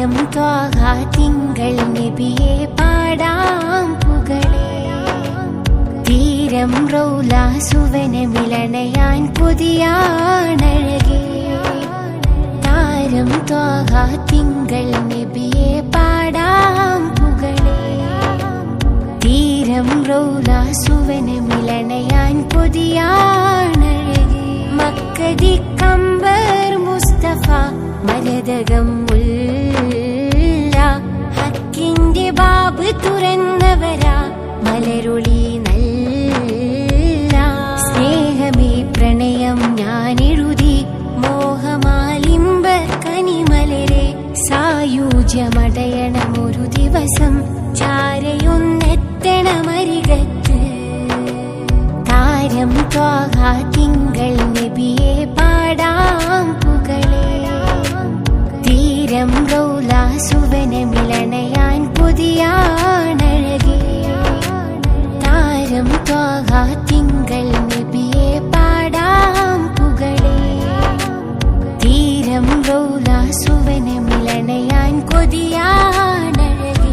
താരം ത്വാഹ തിങ്കൾ നബിയെ പാടാം പുകളേ. തീരം റൗല സുവനമിളണയാൻ പുതിയാണഴകേ. താരം ത്വാഹ തിങ്കൾ നബിയെ പാടാം പുകളേ. തീരം റൗല സുവനമിളണയാൻ പുതിയാണഴകേ. മക്കദിക്കമ്പർ മുസ്തഫ മരതകം മുല്ല. ഹക്കിന്റെ ബാബ് തുറന്നവരാ മലരുളി നല്ല. സ്നേഹമേ പ്രണയം ഞാനെഴുതി മോഹമാലിമ്പ കനിമലരെ. സായുജ്യമടയണമൊരു ദിവസം ചാരയൊന്നെത്തണമരികത്ത്. താരം ത്വാഹ തിങ്കൾ നബിയെ പാടാം പുകളേ. തീരം റൗല സുവനമിളണയാൻ പുതിയാണഴകേ. താരം ത്വാഹ തിങ്കൾ നബിയെ പാടാം പുകളേ. തീരം റൗല സുവനമിളണയാൻ കൊതിയാണഴകേ.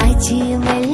അജ്മൽ